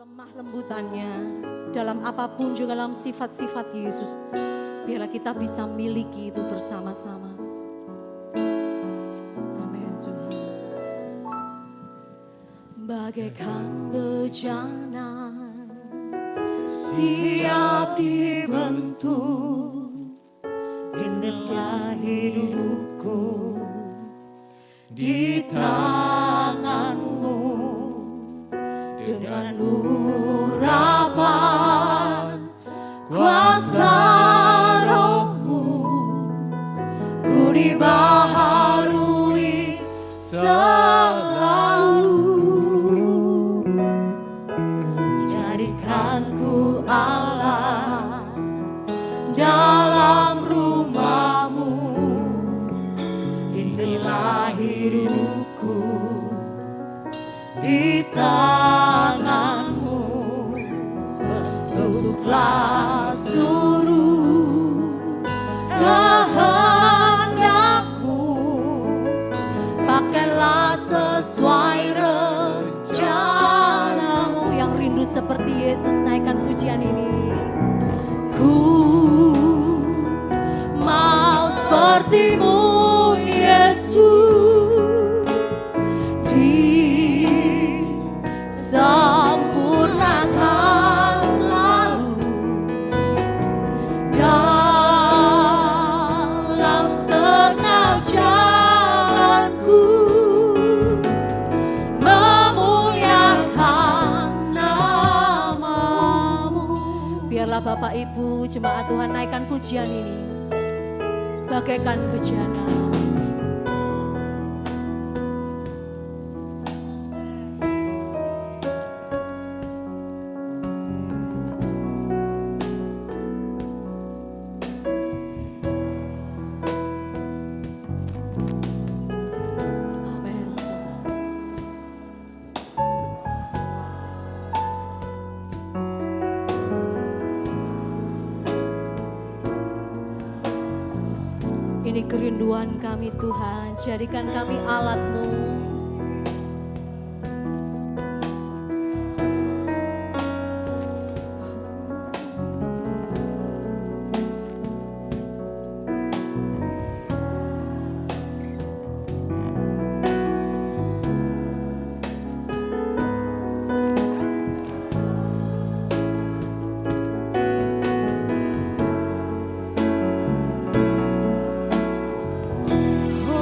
lemah lembutannya, dalam apapun juga dalam sifat-sifat Yesus, biarlah kita bisa miliki itu bersama-sama. Amin Tuhan. Bagaikan bejana siap dibentuk, inilah hidupku di tanganmu, dengan urapan kuasa rohmu, ku dibaharui selalu. Jadikan ku Allah dalam rumahmu, inilah hidupku di tanganmu, bentuklah seluruh kehendakmu, pakailah sesuai rencanamu. Yang rindu seperti Yesus, naikkan pujian ini. Ku mau sepertimu Yesus, disempurnakan selalu dalam segenap jalanku, memuliakan namamu. Biarlah Bapak Ibu jemaat Tuhan naikkan pujian ini bagaikan bejana. Ini kerinduan kami Tuhan, jadikan kami alat-Mu. Oh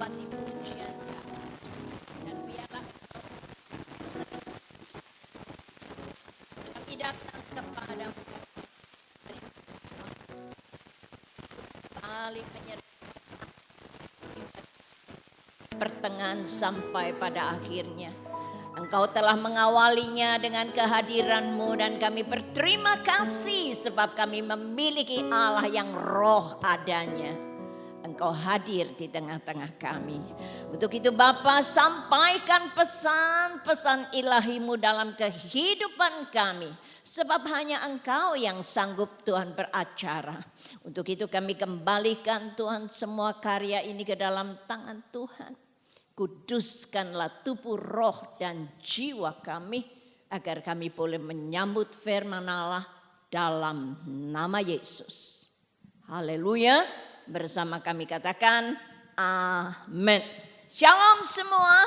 dapati pujian kami. Dan biarlah kami datang kepadamu kembali menyerahkan pertengahan sampai pada akhirnya. Engkau telah mengawalinya dengan kehadiran-Mu dan kami berterima kasih sebab kami memiliki Allah yang roh adanya. Engkau hadir di tengah-tengah kami. Untuk itu Bapa, sampaikan pesan-pesan ilahi-Mu dalam kehidupan kami. Sebab hanya Engkau yang sanggup Tuhan beracara. Untuk itu kami kembalikan Tuhan semua karya ini ke dalam tangan Tuhan. Kuduskanlah tubuh, roh dan jiwa kami agar kami boleh menyambut firman Allah dalam nama Yesus. Haleluya. Bersama kami katakan amin. Shalom semua.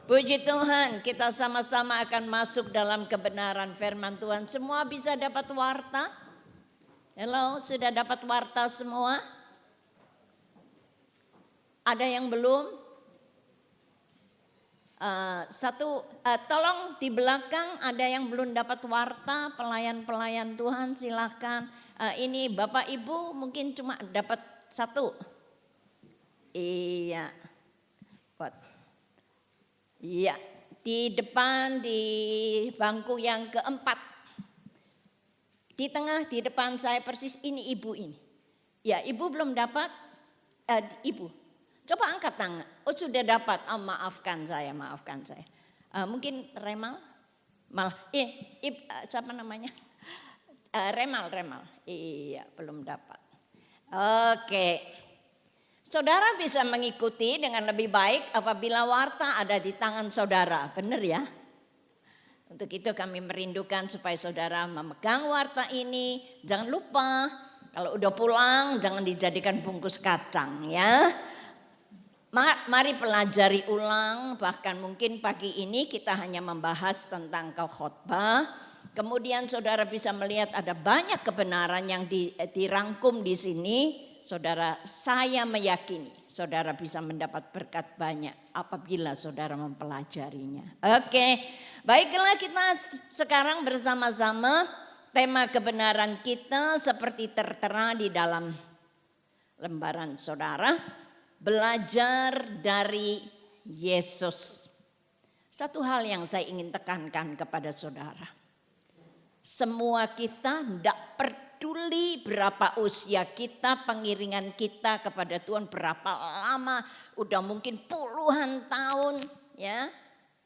Puji Tuhan, kita sama-sama akan masuk dalam kebenaran firman Tuhan. Semua bisa dapat warta? Halo, sudah dapat warta semua? Ada yang belum? Tolong di belakang ada yang belum dapat warta, pelayan-pelayan Tuhan silahkan. Ini Bapak Ibu mungkin cuma dapat satu. Iya. Iya, di depan di bangku yang keempat. Di tengah di depan saya persis ini ibu ini. Ya, ibu belum dapat. Ibu. Coba angkat tangan. Oh sudah dapat. Oh, maafkan saya. Mungkin Remal. Siapa namanya? Remal. Iya, belum dapat. Oke. Saudara bisa mengikuti dengan lebih baik apabila warta ada di tangan saudara. Benar ya? Untuk itu kami merindukan supaya saudara memegang warta ini. Jangan lupa kalau udah pulang jangan dijadikan bungkus kacang ya. Mari pelajari ulang, bahkan mungkin pagi ini kita hanya membahas tentang khotbah. Kemudian saudara bisa melihat ada banyak kebenaran yang dirangkum di sini. Saudara, saya meyakini saudara bisa mendapat berkat banyak apabila saudara mempelajarinya. Oke, baiklah kita sekarang bersama-sama tema kebenaran kita seperti tertera di dalam lembaran saudara. Belajar dari Yesus. Satu hal yang saya ingin tekankan kepada saudara. Semua kita tidak peduli berapa usia kita, pengiringan kita kepada Tuhan berapa lama, udah mungkin puluhan tahun ya.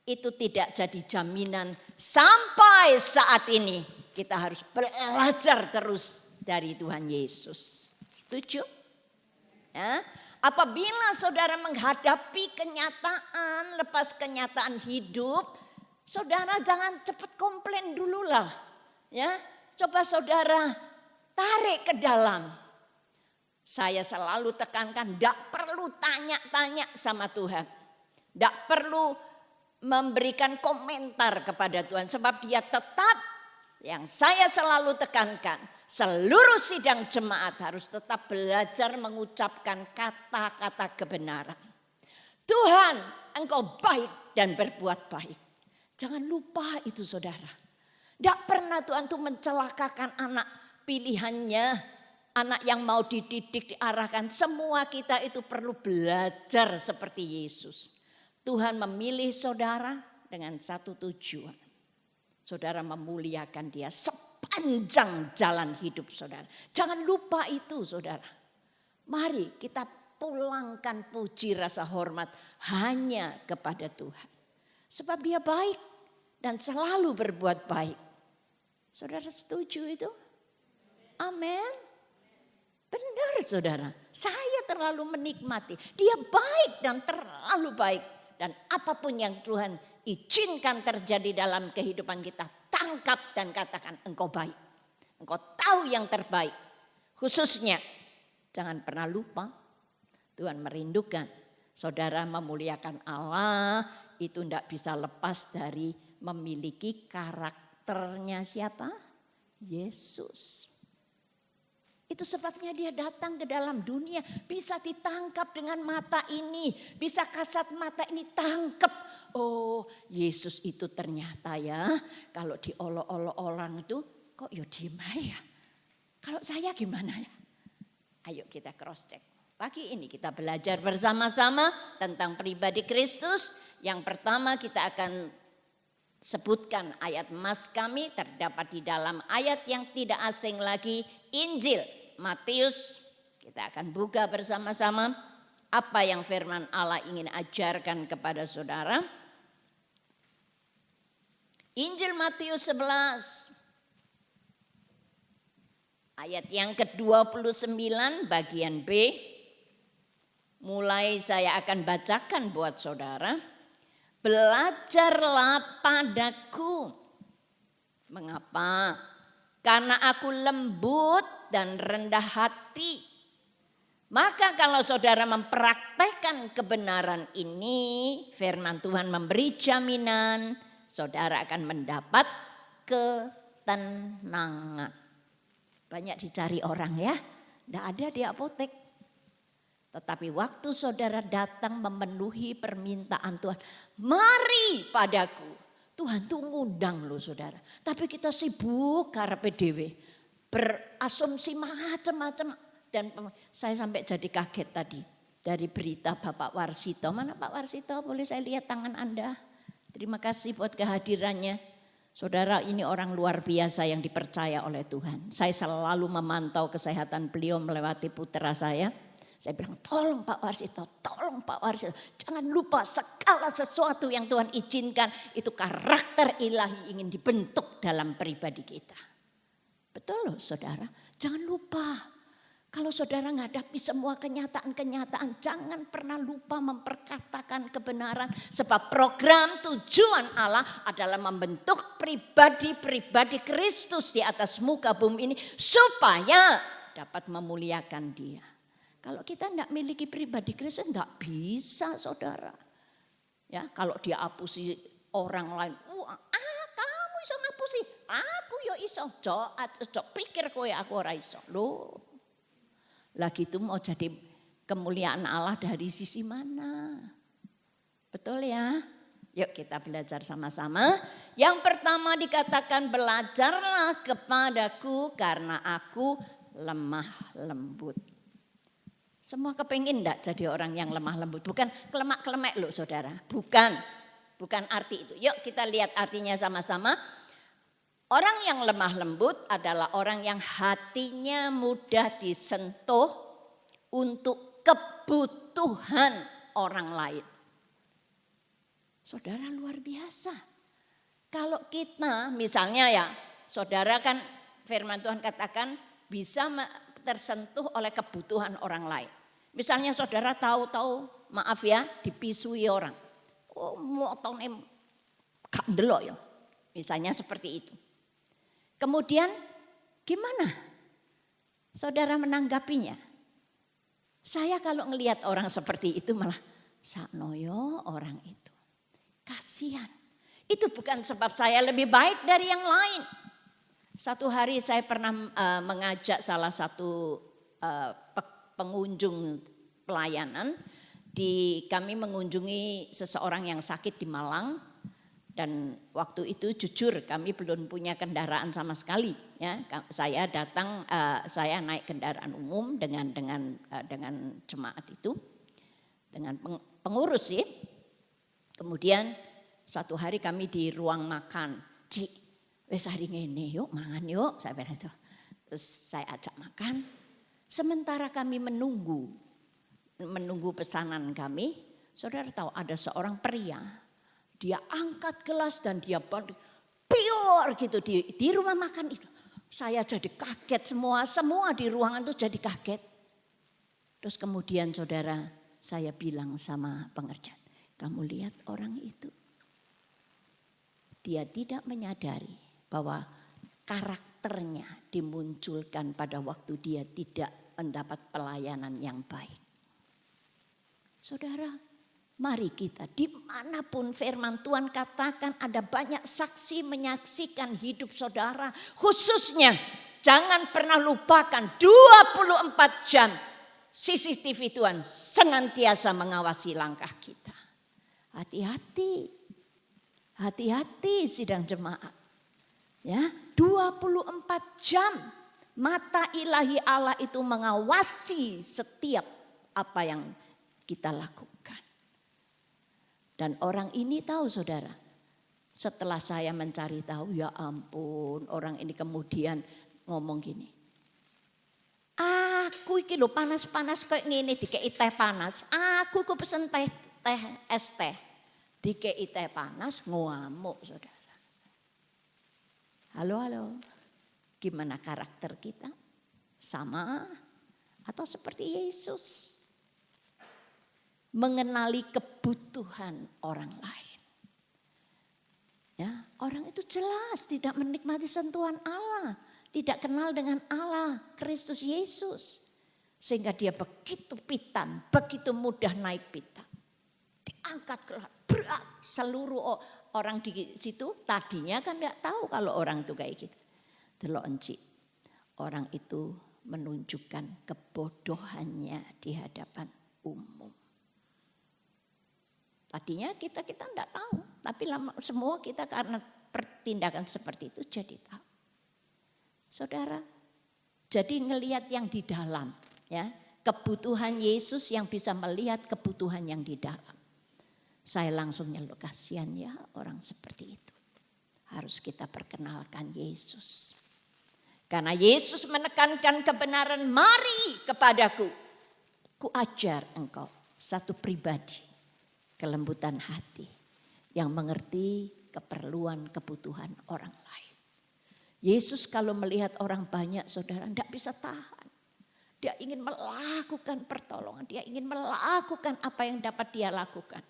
Itu tidak jadi jaminan sampai saat ini kita harus belajar terus dari Tuhan Yesus. Setuju? Ya. Apabila saudara menghadapi kenyataan, lepas kenyataan hidup, saudara jangan cepat komplain dulu lah. Ya, coba saudara tarik ke dalam. Saya selalu tekankan, tidak perlu tanya-tanya sama Tuhan. Tidak perlu memberikan komentar kepada Tuhan. Sebab dia tetap, yang saya selalu tekankan, seluruh sidang jemaat harus tetap belajar mengucapkan kata-kata kebenaran. Tuhan, Engkau baik dan berbuat baik. Jangan lupa itu saudara. Tidak pernah Tuhan itu mencelakakan anak pilihannya. Anak yang mau dididik, diarahkan. Semua kita itu perlu belajar seperti Yesus. Tuhan memilih saudara dengan satu tujuan. Saudara memuliakan dia sepanjang jalan hidup saudara. Jangan lupa itu saudara. Mari kita pulangkan puji rasa hormat hanya kepada Tuhan. Sebab dia baik dan selalu berbuat baik. Saudara setuju itu? Amin. Benar saudara. Saya terlalu menikmati. Dia baik dan terlalu baik. Dan apapun yang Tuhan izinkan terjadi dalam kehidupan kita, tangkap dan katakan engkau baik. Engkau tahu yang terbaik. Khususnya jangan pernah lupa Tuhan merindukan saudara memuliakan Allah. Itu tidak bisa lepas dari memiliki karakternya siapa? Yesus. Itu sebabnya dia datang ke dalam dunia. Bisa ditangkap dengan mata ini. Bisa kasat mata ini tangkap. Oh, Yesus itu ternyata ya. Kalau diolok-olok orang itu kok ya diem ya. Kalau saya gimana ya? Ayo kita cross check. Pagi ini kita belajar bersama-sama tentang pribadi Kristus. Yang pertama kita akan sebutkan ayat emas kami terdapat di dalam ayat yang tidak asing lagi, Injil Matius. Kita akan buka bersama-sama apa yang firman Allah ingin ajarkan kepada saudara. Injil Matius 11 ayat yang ke-29 bagian B. Mulai saya akan bacakan buat saudara. Belajarlah padaku. Mengapa? Karena aku lembut dan rendah hati. Maka kalau saudara mempraktekkan kebenaran ini, firman Tuhan memberi jaminan, saudara akan mendapat ketenangan. Banyak dicari orang ya, tidak ada di apotek. Tetapi waktu saudara datang memenuhi permintaan Tuhan, mari padaku. Tuhan tuh ngundang loh saudara. Tapi kita sibuk karepe dhewe, berasumsi macam-macam. Dan saya sampai jadi kaget tadi dari berita Bapak Warsito. Mana Pak Warsito? Boleh saya lihat tangan Anda? Terima kasih buat kehadirannya. Saudara, ini orang luar biasa yang dipercaya oleh Tuhan. Saya selalu memantau kesehatan beliau melewati putra saya. Saya bilang, tolong Pak Warsito, tolong Pak Warsito. Jangan lupa segala sesuatu yang Tuhan izinkan, itu karakter ilahi ingin dibentuk dalam pribadi kita. Betul loh saudara, jangan lupa. Kalau saudara menghadapi semua kenyataan-kenyataan, jangan pernah lupa memperkatakan kebenaran. Sebab program tujuan Allah adalah membentuk pribadi-pribadi Kristus di atas muka bumi ini, supaya dapat memuliakan Dia. Kalau kita tidak miliki pribadi Kristus, tidak bisa saudara. Ya, kalau dia hapusi orang lain, kamu iso ngapusi, aku yo iso, jok pikir kowe aku ora iso. Loh, lagi itu mau jadi kemuliaan Allah dari sisi mana? Betul ya? Yuk kita belajar sama-sama. Yang pertama dikatakan belajarlah kepadaku karena aku lemah lembut. Semua kepingin enggak jadi orang yang lemah lembut. Bukan kelemak-kelemek loh saudara. Bukan arti itu. Yuk kita lihat artinya sama-sama. Orang yang lemah lembut adalah orang yang hatinya mudah disentuh untuk kebutuhan orang lain. Saudara luar biasa. Kalau kita misalnya ya, saudara kan firman Tuhan katakan bisa tersentuh oleh kebutuhan orang lain. Misalnya saudara tahu-tahu, maaf ya, dipisui orang. Oh, motone gak ndelok ya. Misalnya seperti itu. Kemudian gimana saudara menanggapinya? Saya kalau ngelihat orang seperti itu malah saknoyo orang itu. Kasihan. Itu bukan sebab saya lebih baik dari yang lain. Satu hari saya pernah mengajak salah satu pengunjung pelayanan. Kami mengunjungi seseorang yang sakit di Malang. Dan waktu itu jujur kami belum punya kendaraan sama sekali. Ya, saya datang, saya naik kendaraan umum dengan jemaat itu. Dengan pengurus sih. Kemudian satu hari kami di ruang makan. Cik, wes hari ngene yuk mangan yuk, saya bilang itu. Terus saya ajak makan. Sementara kami menunggu pesanan kami, saudara tahu ada seorang pria, dia angkat gelas dan dia pior gitu di rumah makan itu. Saya jadi kaget semua di ruangan itu jadi kaget. Terus kemudian saudara saya bilang sama pengerjaan, kamu lihat orang itu. Dia tidak menyadari bahwa karakternya dimunculkan pada waktu dia tidak mendapat pelayanan yang baik. Saudara, mari kita dimanapun firman Tuhan katakan ada banyak saksi menyaksikan hidup saudara. Khususnya Jangan pernah lupakan 24 jam CCTV Tuhan senantiasa mengawasi langkah kita. Hati-hati. Hati-hati sidang jemaat. Ya, 24 jam mata ilahi Allah itu mengawasi setiap apa yang kita lakukan. Dan orang ini tahu saudara, setelah saya mencari tahu, ya ampun, orang ini kemudian ngomong gini. Aku iki lho panas-panas kayak gini dikei teh panas. Aku pesen es teh. Dikei teh panas ngamuk saudara. Halo. Gimana karakter kita? Sama atau seperti Yesus? Mengenali kebutuhan orang lain. Ya, orang itu jelas tidak menikmati sentuhan Allah, tidak kenal dengan Allah, Kristus Yesus. Sehingga dia begitu pitam, begitu mudah naik pitam. Diangkat berat seluruh orang di situ tadinya kan enggak tahu kalau orang itu kayak gitu. Delok encik, orang itu menunjukkan kebodohannya di hadapan umum. Tadinya kita enggak tahu, tapi semua kita karena pertindakan seperti itu jadi tahu. Saudara, jadi ngelihat yang di dalam, ya, kebutuhan Yesus yang bisa melihat kebutuhan yang di dalam. Saya langsung nyeluk, kasihan ya orang seperti itu. Harus kita perkenalkan Yesus. Karena Yesus menekankan kebenaran, mari kepadaku. Ku ajar engkau satu pribadi. Kelembutan hati yang mengerti keperluan kebutuhan orang lain. Yesus kalau melihat orang banyak saudara tidak bisa tahan. Dia ingin melakukan pertolongan, dia ingin melakukan apa yang dapat dia lakukan.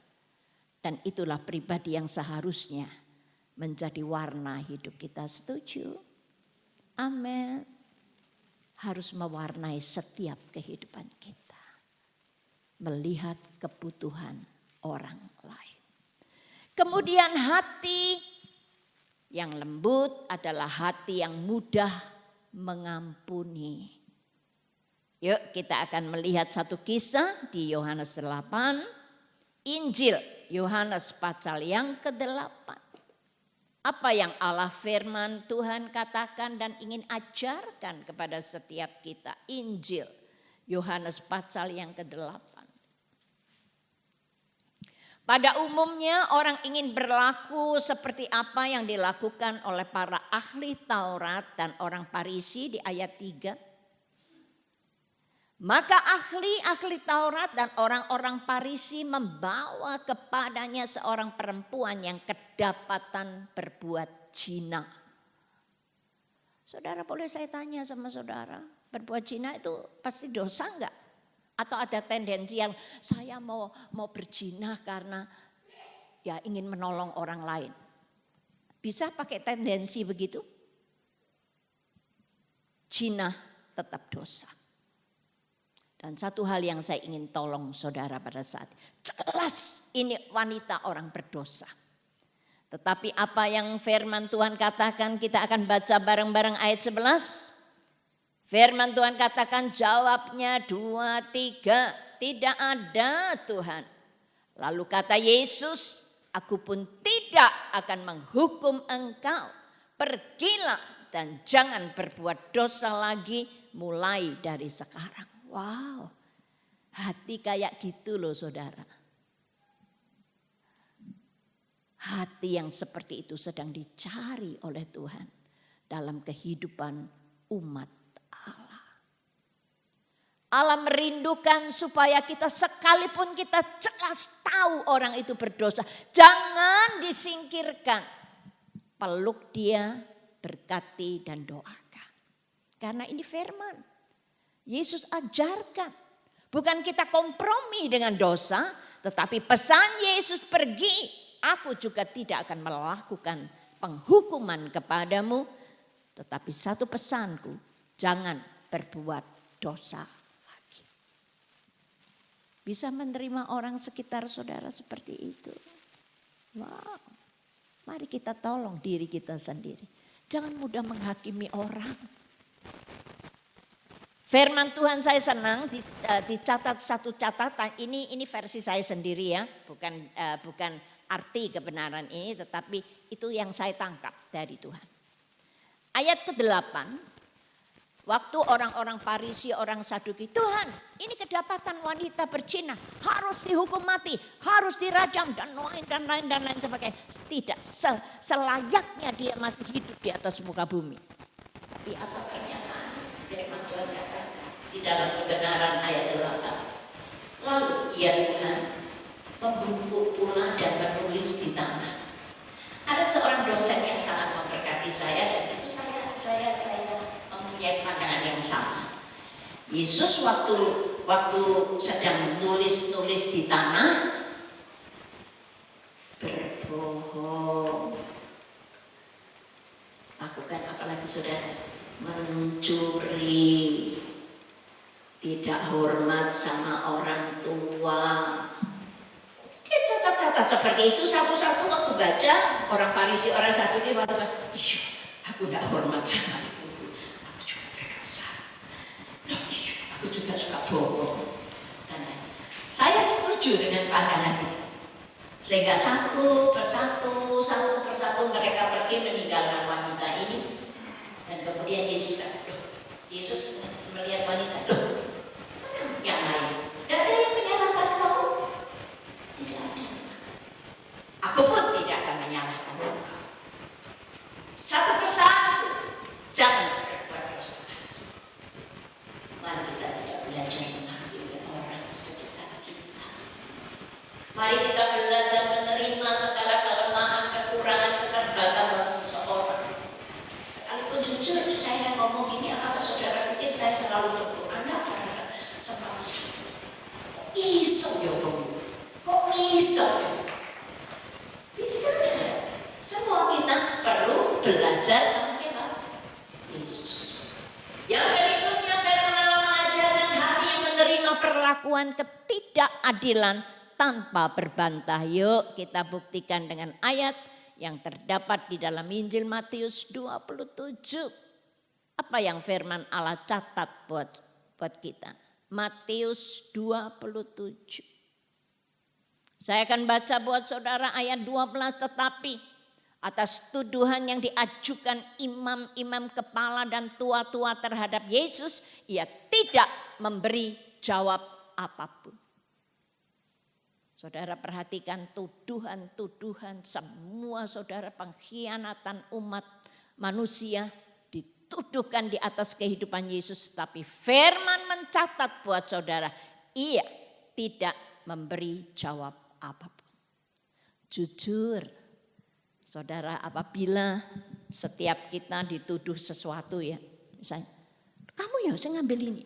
Dan itulah pribadi yang seharusnya menjadi warna hidup kita. Setuju? Amin. Harus mewarnai setiap kehidupan kita. Melihat kebutuhan orang lain. Kemudian hati yang lembut adalah hati yang mudah mengampuni. Yuk kita akan melihat satu kisah di Yohanes 8. Injil Yohanes pasal yang ke-8. Apa yang Allah firman Tuhan katakan dan ingin ajarkan kepada setiap kita. Injil Yohanes pasal yang ke-8. Pada umumnya orang ingin berlaku seperti apa yang dilakukan oleh para ahli Taurat dan orang Farisi di ayat 3. Maka ahli Taurat dan orang-orang Farisi membawa kepadanya seorang perempuan yang kedapatan berbuat zina. Saudara, boleh saya tanya sama saudara, berbuat zina itu pasti dosa enggak? Atau ada tendensi yang saya mau berzina karena ya ingin menolong orang lain. Bisa pakai tendensi begitu? Zina tetap dosa. Dan satu hal yang saya ingin tolong saudara pada saat ini. Jelas ini wanita orang berdosa. Tetapi apa yang firman Tuhan katakan, kita akan baca bareng-bareng ayat 11. Firman Tuhan katakan, jawabnya 2, 3, tidak ada Tuhan. Lalu kata Yesus, aku pun tidak akan menghukum engkau. Pergilah dan jangan berbuat dosa lagi mulai dari sekarang. Wow, hati kayak gitu loh saudara. Hati yang seperti itu sedang dicari oleh Tuhan dalam kehidupan umat Allah. Allah merindukan supaya kita sekalipun kita jelas tahu orang itu berdosa, jangan disingkirkan. Peluk dia, berkati dan doakan. Karena ini firman. Yesus ajarkan. Bukan kita kompromi dengan dosa, tetapi pesan Yesus pergi. Aku juga tidak akan melakukan penghukuman kepadamu. Tetapi satu pesanku, jangan berbuat dosa lagi. Bisa menerima orang sekitar saudara seperti itu. Wow. Mari kita tolong diri kita sendiri. Jangan mudah menghakimi orang. Firman Tuhan saya senang dicatat satu catatan, ini versi saya sendiri ya, bukan arti kebenaran ini, tetapi itu yang saya tangkap dari Tuhan. Ayat ke-8, waktu orang-orang Farisi, orang Saduki, Tuhan ini kedapatan wanita berzina, harus dihukum mati, harus dirajam dan lain sebagainya. Tidak, selayaknya dia masih hidup di atas muka bumi. Tapi apa pernyataan firman Tuhan kata di dalam kebenaran ayat 8. Lalu ia Tuhan membungkuk pula dan menulis di tanah. Ada seorang dosen yang sangat memberkati saya dan itu saya mempunyai pandangan yang sama. Yesus waktu sedang nulis di tanah berbohong. Lakukan apalagi saudara? Mencuri, tidak hormat sama orang tua. Catat seperti itu satu-satu waktu baca orang Farisi, orang Saduki waktu aku tidak hormat sama ibuku, aku juga berdosa. Aku juga suka bohong. Dan saya setuju dengan pandangan itu. Sehingga satu persatu mereka pergi meninggalkan wanita ini. Dan kemudian Yesus melihat wanita, yang lain, tidak ada yang menyalahkan kamu. Tidak ada. Aku pun tidak akan menyalahkan kamu. Satu persatu, jangan berbuat dosa. Mari kita tidak belajar menghakimi orang sekitar kita. Mari kita belajar menerima segala kelemahan, kekurangan, keterbatasan seseorang. Sekalipun jujur saya ngomong gini, apa saudara pikir saya selalu sempurna? Anda sempat iso ya kok iso ya? Bisa saja. Semua kita perlu belajar sama siapa? Yesus. Yang berikutnya firman Allah mengajarkan hati yang menerima perlakuan ketidakadilan tanpa berbantah. Yuk kita buktikan dengan ayat yang terdapat di dalam Injil Matius 27. Apa yang firman Allah catat buat kita? Matius 27. Saya akan baca buat saudara ayat 12, tetapi atas tuduhan yang diajukan imam-imam kepala dan tua-tua terhadap Yesus, ia tidak memberi jawab apapun. Saudara perhatikan tuduhan-tuduhan semua saudara pengkhianatan umat manusia dituduhkan di atas kehidupan Yesus. Tapi firman mencatat buat saudara, ia tidak memberi jawab apapun. Jujur, saudara, apabila setiap kita dituduh sesuatu ya, misalnya, kamu ya saya ngambil ini.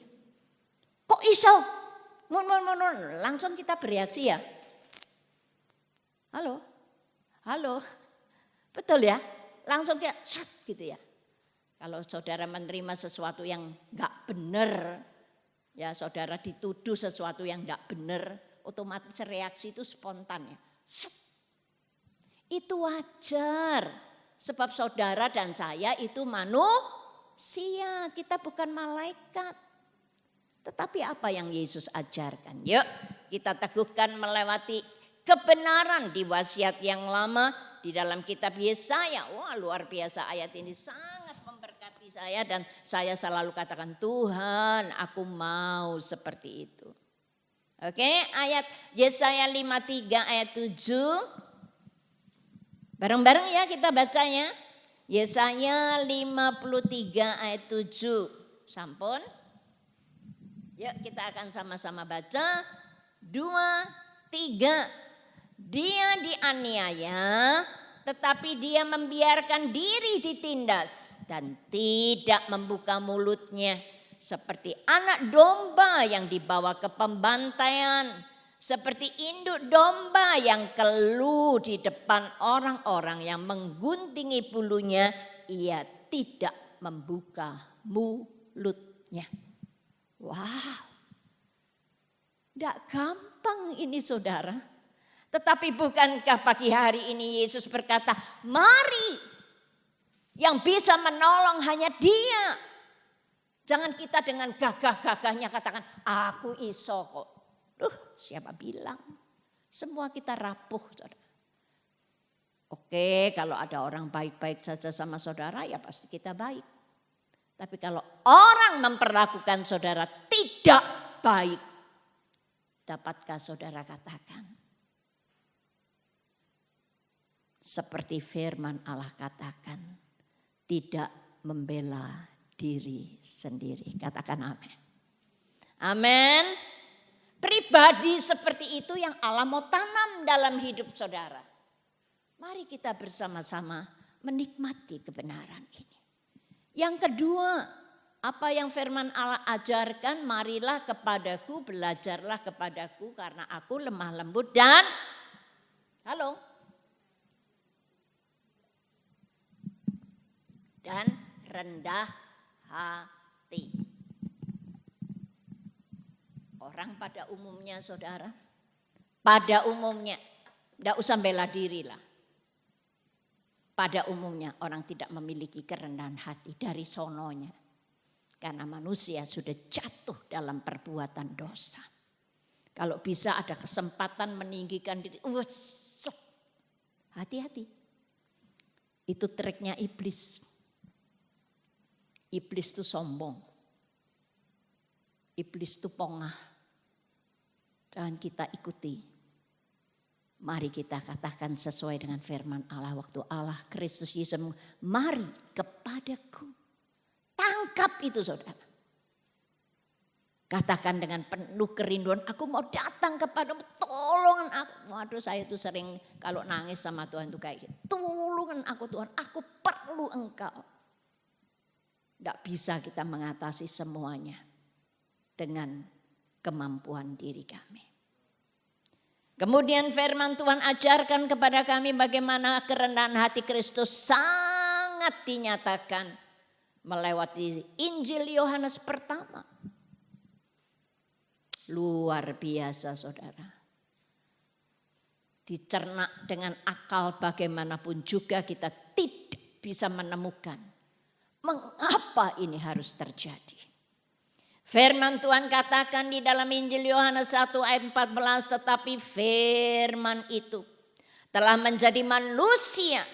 Kok iso? Langsung kita bereaksi ya. Halo, betul ya? Langsung kayak shut gitu ya. Kalau saudara menerima sesuatu yang gak benar, ya saudara dituduh sesuatu yang gak benar, otomatis reaksi itu spontan ya. Shut. Itu wajar, sebab saudara dan saya itu manusia, kita bukan malaikat. Tetapi apa yang Yesus ajarkan? Yuk kita teguhkan melewati kebenaran di wasiat yang lama di dalam kitab Yesaya. Wah luar biasa, ayat ini sangat memberkati saya dan saya selalu katakan Tuhan aku mau seperti itu. Oke, ayat Yesaya 53 ayat 7. Bareng-bareng ya kita bacanya. Yesaya 53 ayat 7. Sampun. Yuk kita akan sama-sama baca. 2, 3. Dia dianiaya tetapi dia membiarkan diri ditindas dan tidak membuka mulutnya. Seperti anak domba yang dibawa ke pembantaian. Seperti induk domba yang keluh di depan orang-orang yang mengguntingi bulunya. Ia tidak membuka mulutnya. Wow. Tidak gampang ini saudara. Tetapi bukankah pagi hari ini Yesus berkata, mari, yang bisa menolong hanya Dia. Jangan kita dengan gagah-gagahnya katakan, aku iso kok. Siapa bilang? Semua kita rapuh, saudara. Oke, kalau ada orang baik-baik saja sama saudara, ya pasti kita baik. Tapi kalau orang memperlakukan saudara tidak baik, dapatkah saudara katakan? Seperti firman Allah katakan, tidak membela diri sendiri. Katakan amin. Amin. Pribadi seperti itu yang Allah mau tanam dalam hidup saudara. Mari kita bersama-sama menikmati kebenaran ini. Yang kedua, apa yang firman Allah ajarkan, marilah kepadaku, belajarlah kepadaku karena aku lemah lembut dan rendah hati. Orang pada umumnya saudara, pada umumnya, tidak usah bela diri lah. Pada umumnya orang tidak memiliki kerendahan hati dari sononya. Karena manusia sudah jatuh dalam perbuatan dosa. Kalau bisa ada kesempatan meninggikan diri, hati-hati. Itu triknya iblis. Iblis itu sombong. Iblis itu pongah. Jangan kita ikuti. Mari kita katakan sesuai dengan firman Allah. Waktu Allah Kristus Yesus, mari kepadaku. Tangkap itu saudara. Katakan dengan penuh kerinduan, aku mau datang kepadamu, tolong aku. Waduh, saya itu sering kalau nangis sama Tuhan itu kayak gitu. Tolong aku Tuhan, aku perlu engkau. Tidak bisa kita mengatasi semuanya dengan kemampuan diri kami. Kemudian firman Tuhan ajarkan kepada kami bagaimana kerendahan hati Kristus sangat dinyatakan melewati Injil Yohanes pertama. Luar biasa saudara. Dicerna dengan akal bagaimanapun juga kita tidak bisa menemukan mengapa ini harus terjadi. Firman Tuhan katakan di dalam Injil Yohanes 1 ayat 14, tetapi firman itu telah menjadi manusia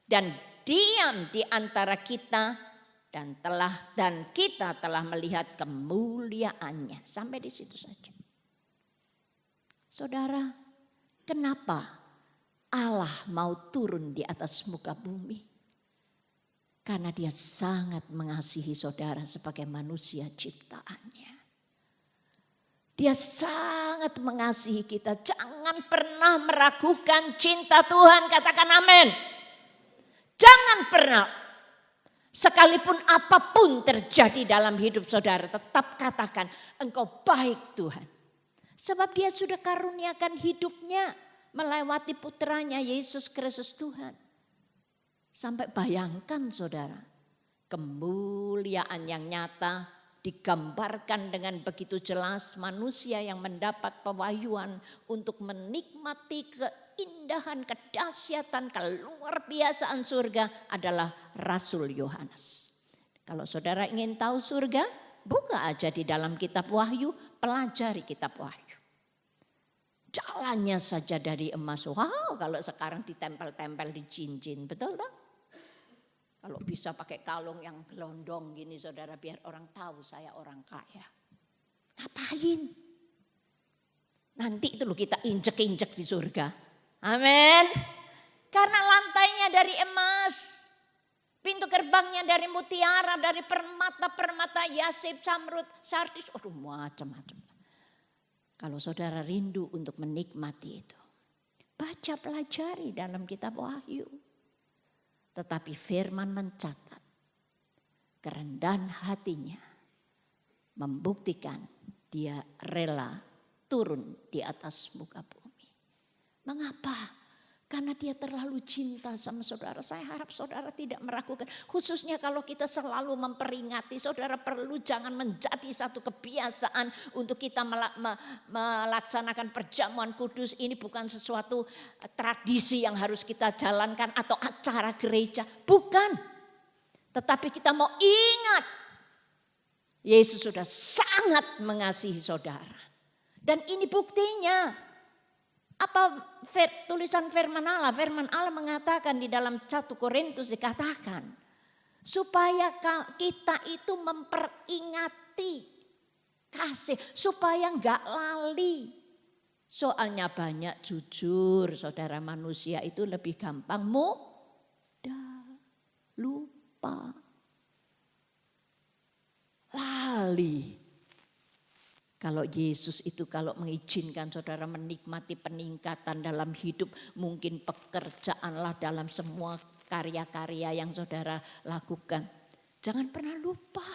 dan diam di antara kita dan kita telah melihat kemuliaannya. Sampai di situ saja. Saudara, kenapa Allah mau turun di atas muka bumi? Karena dia sangat mengasihi saudara sebagai manusia ciptaannya. Dia sangat mengasihi kita. Jangan pernah meragukan cinta Tuhan. Katakan amin. Jangan pernah. Sekalipun apapun terjadi dalam hidup saudara, tetap katakan engkau baik Tuhan. Sebab dia sudah karuniakan hidupnya melewati putranya Yesus Kristus Tuhan. Sampai bayangkan saudara, kemuliaan yang nyata digambarkan dengan begitu jelas manusia yang mendapat pewahyuan untuk menikmati keindahan, kedahsyatan, keluar biasaan surga adalah Rasul Yohanes. Kalau saudara ingin tahu surga, buka aja di dalam kitab Wahyu, pelajari kitab Wahyu. Jalannya saja dari emas, wow kalau sekarang ditempel-tempel di cincin, betul tak? Kalau bisa pakai kalung yang gelondong gini saudara, biar orang tahu saya orang kaya. Ngapain? Nanti itu loh kita injek-injek di surga. Amin. Karena lantainya dari emas. Pintu gerbangnya dari mutiara, dari permata-permata yasip, samrud, sardis. Aduh macam-macam. Kalau saudara rindu untuk menikmati itu, baca pelajari dalam kitab Wahyu. Tetapi firman mencatat kerendahan hatinya membuktikan dia rela turun di atas muka bumi. Mengapa? Karena dia terlalu cinta sama saudara. Saya harap saudara tidak meragukan. Khususnya kalau kita selalu memperingati. Saudara perlu jangan menjadi satu kebiasaan untuk kita melaksanakan perjamuan kudus. Ini bukan sesuatu tradisi yang harus kita jalankan atau acara gereja. Bukan. Tetapi kita mau ingat Yesus sudah sangat mengasihi saudara. Dan ini buktinya. Apa tulisan firman Allah? Firman Allah mengatakan di dalam 1 Korintus dikatakan. Supaya kita itu memperingati kasih. Supaya enggak lali. Soalnya banyak jujur saudara, manusia itu lebih gampang mudah lupa. Lali. Kalau Yesus itu kalau mengizinkan saudara menikmati peningkatan dalam hidup, mungkin pekerjaanlah dalam semua karya-karya yang saudara lakukan. Jangan pernah lupa.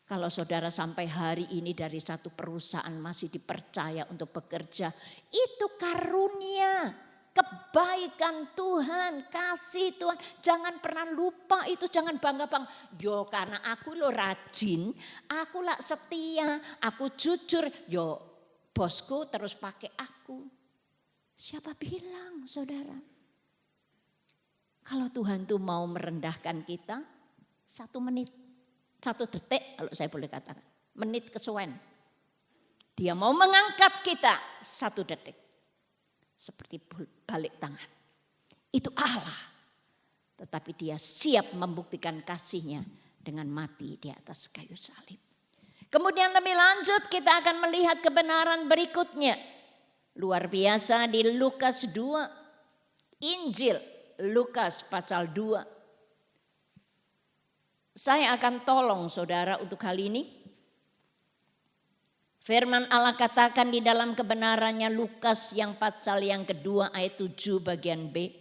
Kalau saudara sampai hari ini dari satu perusahaan masih dipercaya untuk bekerja, itu karunia. Kebaikan Tuhan, kasih Tuhan. Jangan pernah lupa itu, jangan bangga-bangga. Yo karena aku lo rajin, aku lah setia, aku jujur. Yo bosku terus pakai aku. Siapa bilang saudara? Kalau Tuhan tuh mau merendahkan kita, 1 menit, 1 detik kalau saya boleh katakan. Menit kesuwen. Dia mau mengangkat kita 1 detik. Seperti balik tangan. Itu Allah. Tetapi dia siap membuktikan kasihnya dengan mati di atas kayu salib. Kemudian lebih lanjut kita akan melihat kebenaran berikutnya. Luar biasa di Lukas 2. Injil Lukas pasal 2. Saya akan tolong saudara untuk hal ini. Firman Allah katakan di dalam kebenarannya Lukas yang pasal yang kedua ayat 7 bagian B.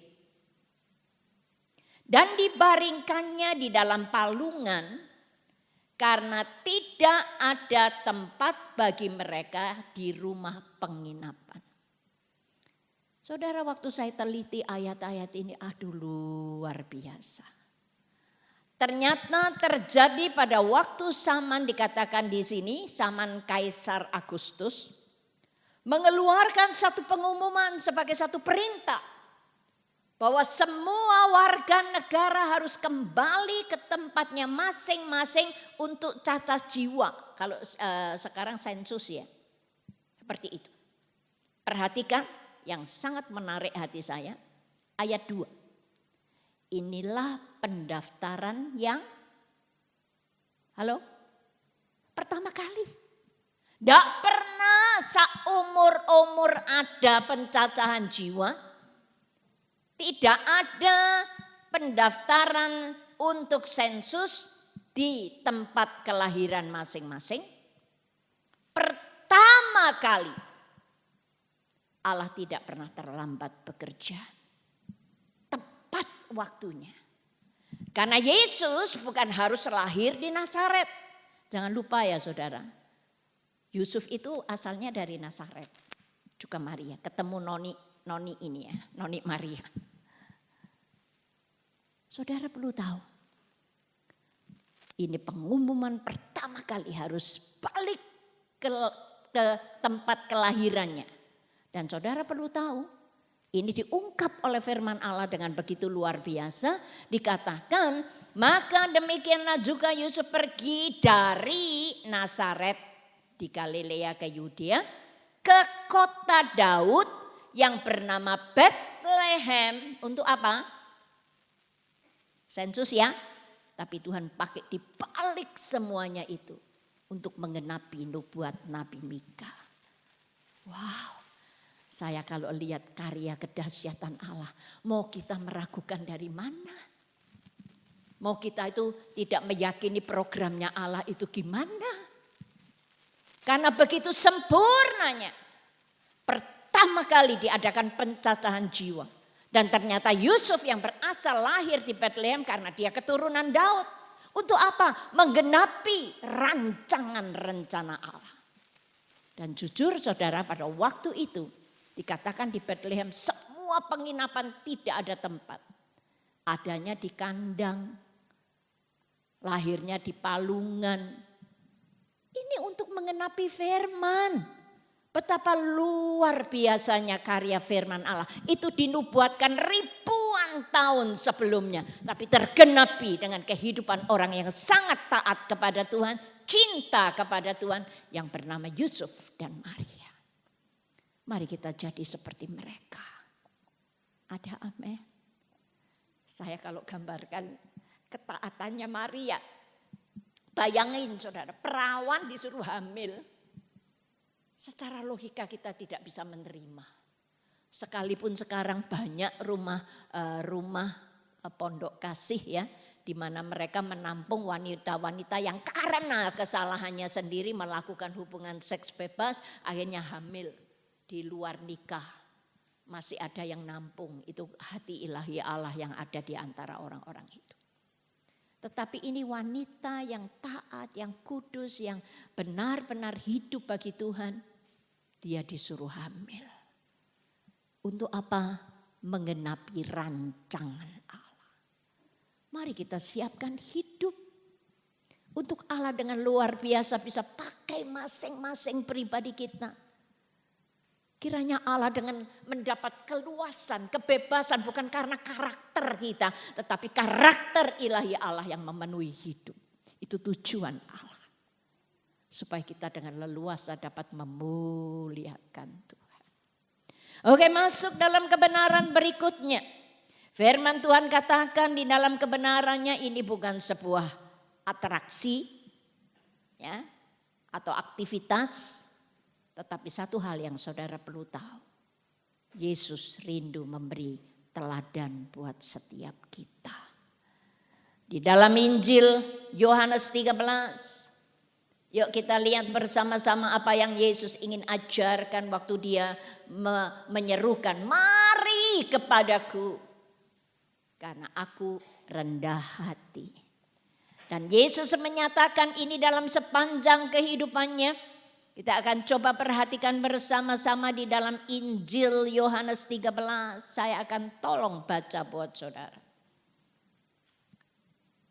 Dan dibaringkannya di dalam palungan karena tidak ada tempat bagi mereka di rumah penginapan. Saudara, waktu saya teliti ayat-ayat ini, aduh luar biasa. Ternyata terjadi pada waktu zaman dikatakan di sini, zaman Kaisar Agustus mengeluarkan satu pengumuman sebagai satu perintah bahwa semua warga negara harus kembali ke tempatnya masing-masing untuk cacat jiwa. Kalau sekarang sensus ya, seperti itu. Perhatikan yang sangat menarik hati saya, ayat 2. Inilah pendaftaran yang pertama kali. Tidak pernah seumur-umur ada pencacahan jiwa. Tidak ada pendaftaran untuk sensus di tempat kelahiran masing-masing. Pertama kali Allah tidak pernah terlambat bekerja. Waktunya. Karena Yesus bukan harus lahir di Nazaret. Jangan lupa ya saudara. Yusuf itu asalnya dari Nazaret. Juga Maria. Ketemu noni ini ya. Noni Maria. Saudara perlu tahu. Ini pengumuman pertama kali harus balik ke tempat kelahirannya. Dan saudara perlu tahu. Ini diungkap oleh firman Allah dengan begitu luar biasa. Dikatakan, maka demikianlah juga Yusuf pergi dari Nazaret di Galilea ke Yudea ke kota Daud yang bernama Bethlehem. Untuk apa? Sensus ya. Tapi Tuhan pakai dibalik semuanya itu untuk menggenapi nubuat Nabi Mika. Wow. Saya kalau lihat karya kedahsyatan Allah, mau kita meragukan dari mana? Mau kita itu tidak meyakini programnya Allah itu gimana? Karena begitu sempurnanya, pertama kali diadakan pencacahan jiwa. Dan ternyata Yusuf yang berasal lahir di Bethlehem karena dia keturunan Daud. Untuk apa? Menggenapi rancangan rencana Allah. Dan jujur saudara, pada waktu itu, dikatakan di Bethlehem semua penginapan tidak ada tempat. Adanya di kandang, lahirnya di palungan. Ini untuk mengenapi firman. Betapa luar biasanya karya firman Allah. Itu dinubuatkan ribuan tahun sebelumnya. Tapi tergenapi dengan kehidupan orang yang sangat taat kepada Tuhan. cinta kepada Tuhan yang bernama Yusuf dan Maria. Mari kita jadi seperti mereka. Ada amin. Saya kalau gambarkan ketaatannya Maria. Bayangin saudara, perawan disuruh hamil. Secara logika kita tidak bisa menerima. Sekalipun sekarang banyak rumah pondok kasih ya, di mana mereka menampung wanita-wanita yang karena kesalahannya sendiri melakukan hubungan seks bebas, akhirnya hamil di luar nikah. Masih ada yang nampung, itu hati ilahi Allah yang ada di antara orang-orang itu. Tetapi ini wanita yang taat, yang kudus, yang benar-benar hidup bagi Tuhan. Dia disuruh hamil. Untuk apa? Menggenapi rancangan Allah. Mari kita siapkan hidup untuk Allah dengan luar biasa, bisa pakai masing-masing pribadi kita. Kiranya Allah dengan mendapat keluasan, kebebasan bukan karena karakter kita, tetapi karakter ilahi Allah yang memenuhi hidup. Itu tujuan Allah. Supaya kita dengan leluasa dapat memuliakan Tuhan. Oke, masuk dalam kebenaran berikutnya. Firman Tuhan katakan di dalam kebenarannya ini bukan sebuah atraksi ya, atau aktivitas. Tetapi satu hal yang saudara perlu tahu. Yesus rindu memberi teladan buat setiap kita. Di dalam Injil Yohanes 13. Yuk kita lihat bersama-sama apa yang Yesus ingin ajarkan waktu dia menyerukan. Mari kepadaku. Karena aku rendah hati. Dan Yesus menyatakan ini dalam sepanjang kehidupannya. Kita akan coba perhatikan bersama-sama di dalam Injil Yohanes 13. Saya akan tolong baca buat saudara.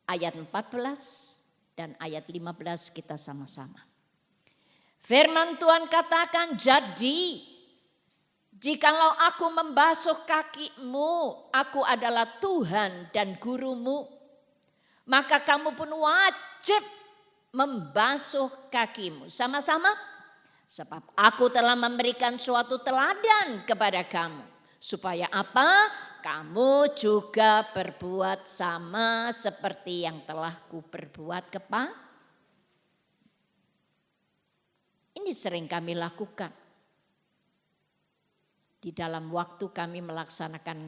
Ayat 14 dan ayat 15 kita sama-sama. Firman Tuhan katakan, jadi jikalau aku membasuh kakimu, aku adalah Tuhan dan gurumu. Maka kamu pun wajib membasuh kakimu. Sama-sama. Sebab aku telah memberikan suatu teladan kepada kamu. Supaya apa? Kamu juga berbuat sama seperti yang telah kuperbuat kepada. Ini sering kami lakukan. Di dalam waktu kami melaksanakan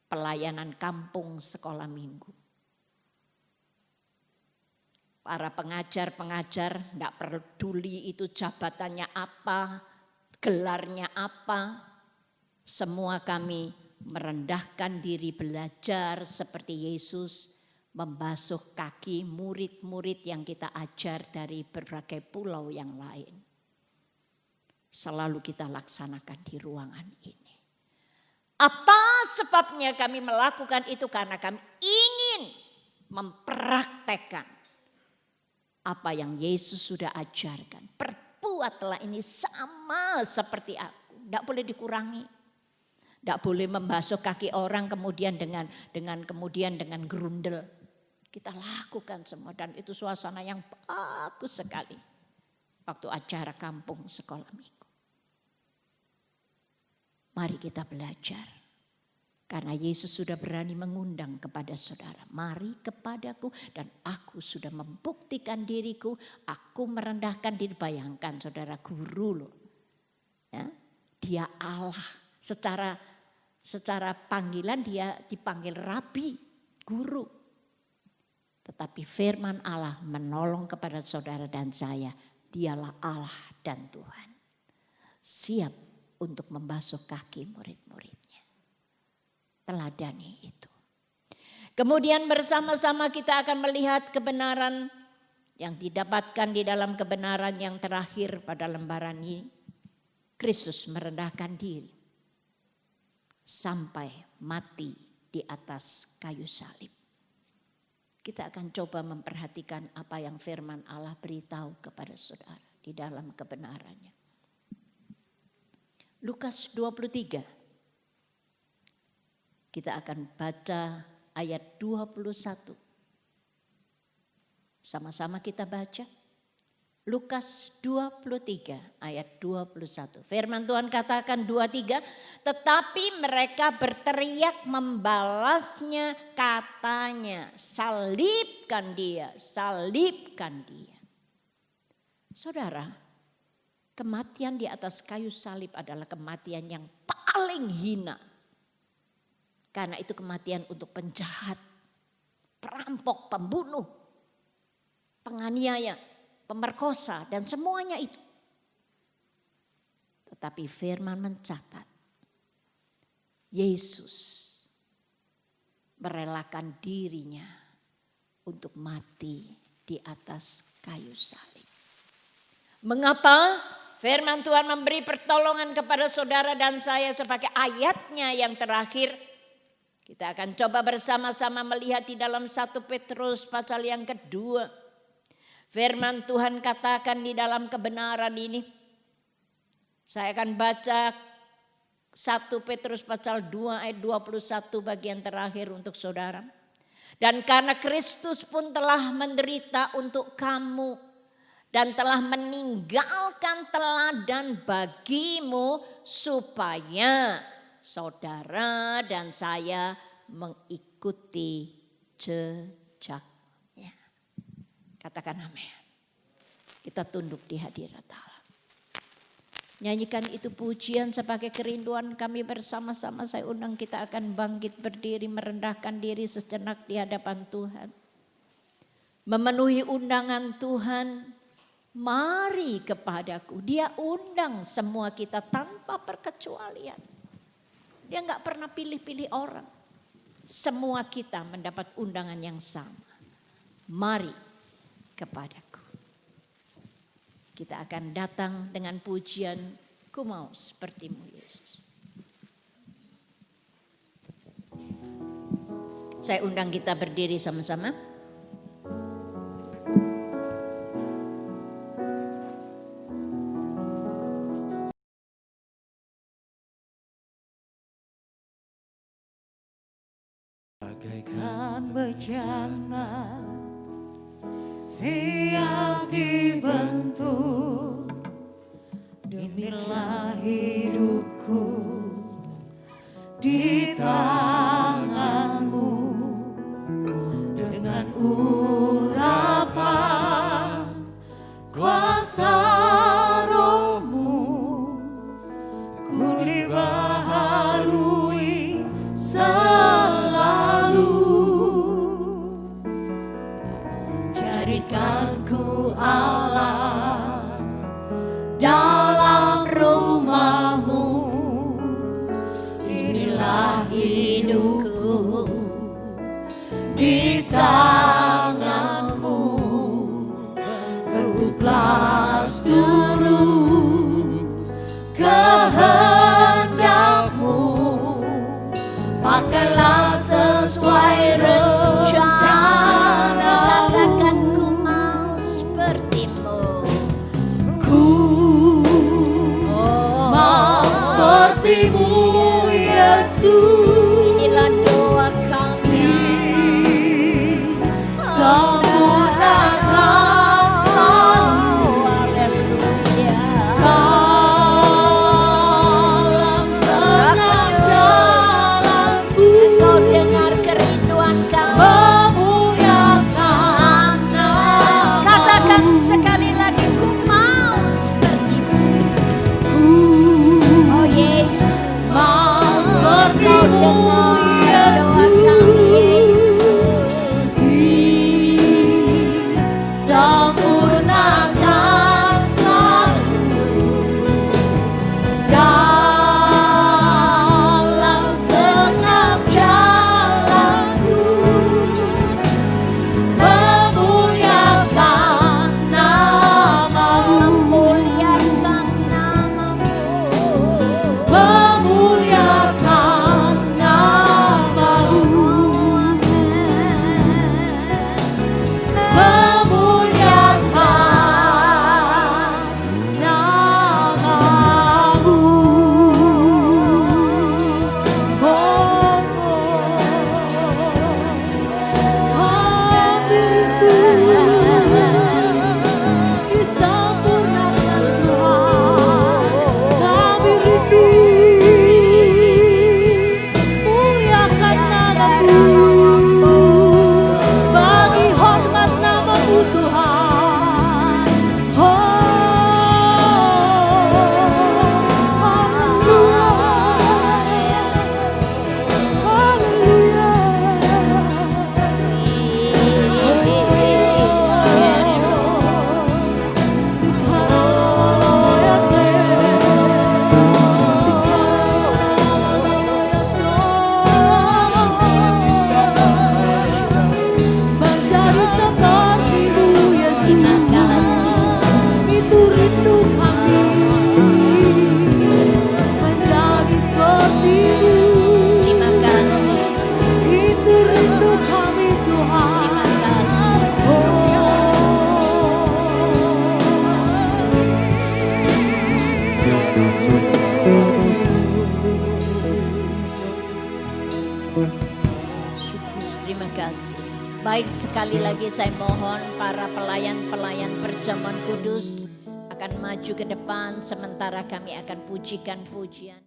pelayanan kampung sekolah minggu. Para pengajar-pengajar tidak peduli itu jabatannya apa, gelarnya apa. Semua kami merendahkan diri belajar seperti Yesus membasuh kaki murid-murid yang kita ajar dari berbagai pulau yang lain. Selalu kita laksanakan di ruangan ini. Apa sebabnya kami melakukan itu? Karena kami ingin mempraktekkan apa yang Yesus sudah ajarkan. Perbuatlah ini sama seperti aku. Tidak boleh dikurangi. Tidak boleh membasuh kaki orang kemudian dengan gerundel. Kita lakukan semua dan itu suasana yang bagus sekali. Waktu acara kampung sekolah minggu. Mari kita belajar. Karena Yesus sudah berani mengundang kepada saudara. Mari kepadaku dan aku sudah membuktikan diriku. Aku merendahkan diri. Bayangkan saudara guru loh. Ya, dia Allah. Secara panggilan dia dipanggil rabi, guru. Tetapi firman Allah menolong kepada saudara dan saya. Dialah Allah dan Tuhan. Siap untuk membasuh kaki murid-muridnya. Teladani itu. Kemudian bersama-sama kita akan melihat kebenaran yang didapatkan di dalam kebenaran yang terakhir pada lembaran ini. Kristus merendahkan diri sampai mati di atas kayu salib. Kita akan coba memperhatikan apa yang firman Allah beritahu kepada saudara di dalam kebenarannya. Lukas 23. Kita akan baca ayat 21. Sama-sama kita baca. Lukas 23 ayat 21. Firman Tuhan katakan 23, tetapi mereka berteriak membalasnya katanya, salibkan dia, salibkan dia. Saudara, kematian di atas kayu salib adalah kematian yang paling hina. Karena itu kematian untuk penjahat, perampok, pembunuh, penganiaya, pemerkosa dan semuanya itu. Tetapi firman mencatat Yesus merelakan dirinya untuk mati di atas kayu salib. Mengapa? Firman Tuhan memberi pertolongan kepada saudara dan saya sebagai ayatnya yang terakhir. Kita akan coba bersama-sama melihat di dalam 1 Petrus pasal yang kedua. Firman Tuhan katakan di dalam kebenaran ini. Saya akan baca 1 Petrus pasal 2 ayat 21 bagian terakhir untuk saudara. Dan karena Kristus pun telah menderita untuk kamu dan telah meninggalkan teladan bagimu supaya saudara dan saya mengikuti jejak. Katakan amin. Kita tunduk di hadirat Allah. Nyanyikan itu pujian sebagai kerinduan kami bersama-sama. Saya undang kita akan bangkit berdiri, merendahkan diri sejenak di hadapan Tuhan. Memenuhi undangan Tuhan, mari kepadaku. Dia undang semua kita tanpa perkecualian. Dia gak pernah pilih-pilih orang. Semua kita mendapat undangan yang sama. Mari kepadaku. Kita akan datang dengan pujian, ku mau sepertimu Yesus. Saya undang kita berdiri sama-sama. Bagaikan bejana siap dibentuk, demilah hidupku di tanganmu. Dengan urapan kuasa rohmu, ku dibaharui selalu. Jadikan ku Allah dalam rumahmu, inilah hidupku di tanganmu. Bentuklah seluruh kehendakmu, pakailah sesuai rencana. Katakan ku mau sepertimu. Ku mau sepertimu Yesus. Inilah doa kami. Sempurnakan selalu. Haleluya. Dalam segenap jalanku. Engkau Terima kasih. Baik, sekali lagi saya mohon para pelayan-pelayan perjamuan kudus akan maju ke depan sementara kami akan pujikan pujian.